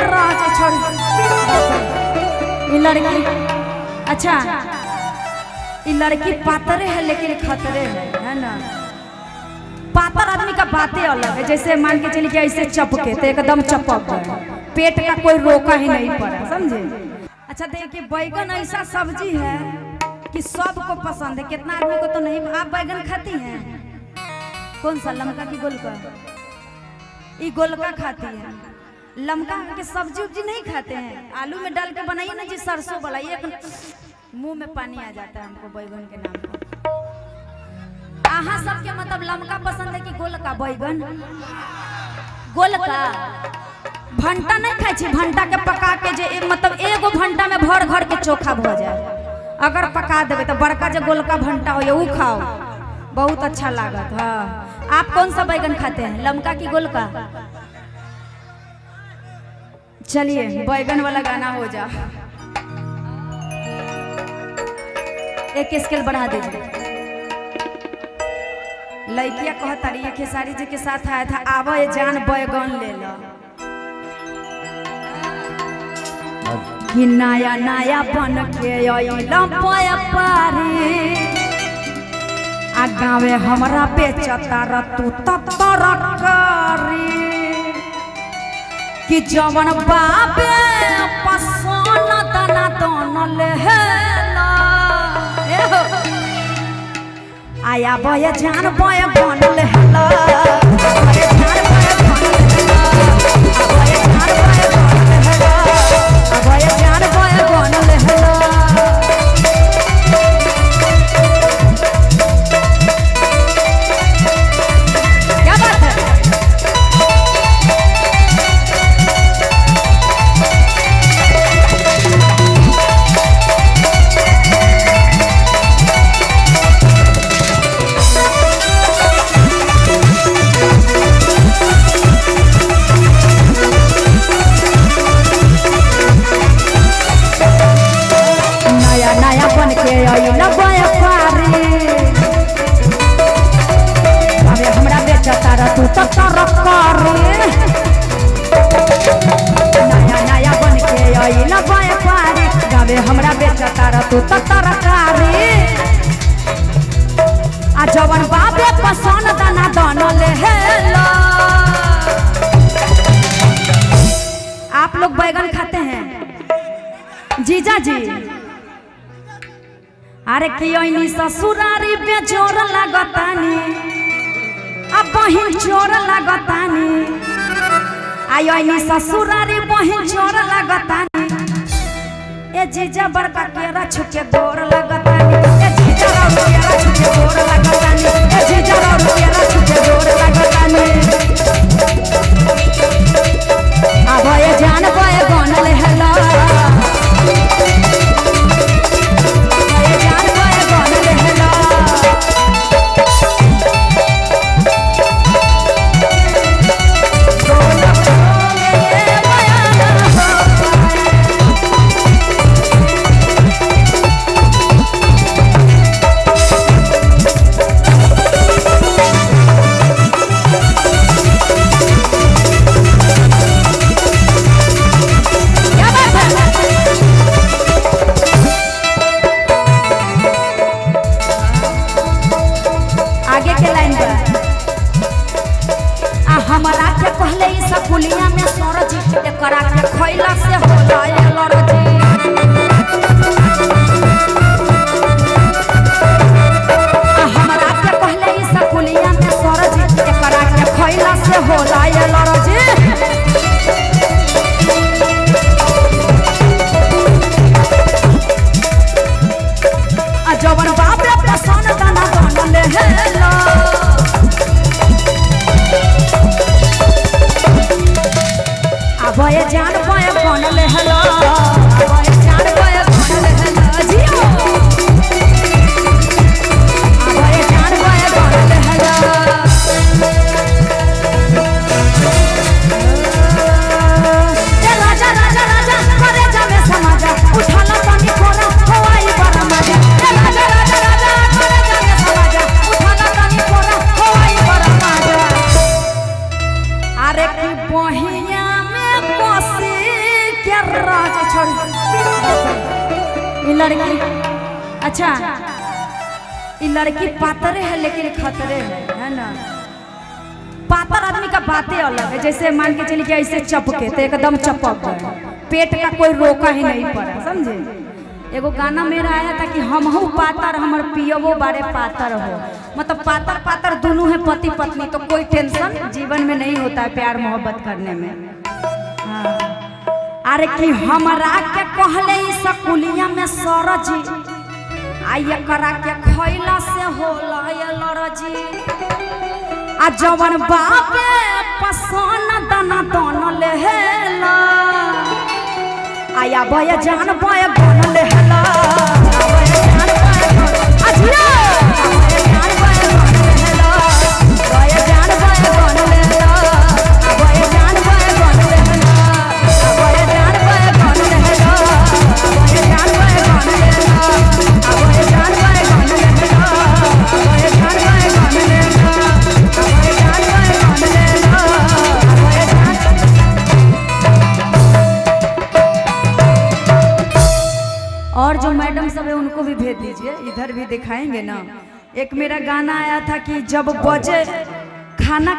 राजा छोड़ ये लड़की। अच्छा ये लड़की पातरे है लेकिन खतरे है ना। पातर आदमी का बातें अलग है। जैसे मान के चलिए कि ऐसे चपके तो एकदम चपक गए, पेट का कोई रोका ही नहीं पड़ा, समझे। अच्छा देखिए बैगन ऐसा सब्जी है कि सबको पसंद है, कितना आदमी को तो नहीं। आप बैगन खाती हैं? कौन सा, लमका की गोलका? ये गोलका खाती है। लमका के सब्जी उब्जी नहीं खाते हैं? आलू में डाल के बनाइए ना जी, सरसों वाला, ये मुंह में पानी आ जाता है हमको बैगन के नाम पर। आहा सबके मतलब लमका पसंद है कि गोलका? बैगन गोलका। भंटा नहीं खाई छी? भंटा के पका के जे मतलब एगो भंटा में भर घर के चोखा हो जाए, अगर पका देवे तो बड़का जो गोलका भंटा हो वो खाओ, बहुत अच्छा लागत। हाँ, आप कौन सा बैगन खाते हैं, लमका की गोलका? चलिए बैगन वाला गाना हो जा। एक स्केल बढ़ा दीजिए। लड़किया कहता रही खेसारी जी के साथ आया था, आवा ये जान बैगन ले लो। कि नया नया बन के अइला व्यापारी, आ गावे हमरा बेचता रतू तरकारी। कि जवन बाबे पसंद दाना दान लेला, आया बय जान बैगन लेला। हमरा बेचता तू तरकारी, आ जवन बाबे पसंद दाना दान लेला। आप लोग बैगन खाते हैं जीजा जी? अरे कि ससुरारी बेजोर लागतानी, अब बहिन चोर लागतानी। आई ससुरारी बहिन चोर लागतानी। ए जीजा बड़का केरा छुके गोर लगतानी। ए जीजा राव केरा छुके गोर लगतानी। ए जीजा राव केरा छुके गोर लगतानी। अब ये जान बैगन लेला, ये जान बैगन लेला। हमारा के पहले ही सकुलिया में सरजी एकरा के खैला से होला एलर्जी। हमारा के पहले ही सकुलिया में सरजी एकरा के खैला से होला एलर्जी। जवन बाबे पसंद दाना दान लेला, अब ये जान बैगन लेला। अब ये जान बैगन लेला जियो। अब ये जान बैगन लेला। ए राजा राजा राजा करे जावे समाजा, उठाला पानी कोरा होई बड़ा मजा। ए राजा राजा राजा करे जावे समाजा, उठाला पानी कोरा होई बड़ा मजा। अरे की बहिया में कोसी राज छोड़ ये लड़की। अच्छा ये लड़की पातरे है लेकिन खतरे है ना। पातर आदमी का बातें अलग है, जैसे मान के चलिए कि ऐसे चपके तो एकदम चपक गए, पेट का कोई रोका ही नहीं पड़ा, समझे। एगो गाना मेरा आया था कि हम हूँ पातर हमर पियवो बारे पातर हो, मतलब पातर पातर दोनों है पति पत्नी, तो कोई टेंशन जीवन में नहीं होता है प्यार मोहब्बत करने में। हाँ। अरे कि हमरा के कहले स्कूलिया में सरजी आइए करा के खैला से होला ये लड़जी आ जवन बापे पसंद दाना दान लेला आया बय जान बय बन लेला और जो मैडम सब है उनको भी भेज दीजिए, इधर भी दिखाएंगे ना। एक मेरा गाना आया था कि जब बजे खाना